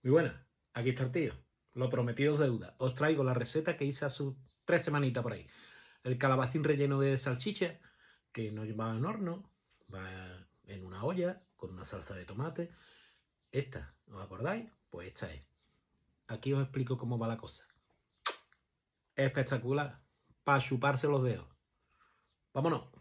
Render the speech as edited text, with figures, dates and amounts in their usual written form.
Muy buena, aquí está el tío. Lo prometido es deuda. Os traigo la receta que hice hace 3 semanitas por ahí. El calabacín relleno de salchicha, que no va en horno, va en una olla con una salsa de tomate. Esta, ¿os acordáis? Pues esta es. Aquí os explico cómo va la cosa. Espectacular, para chuparse los dedos. Vámonos.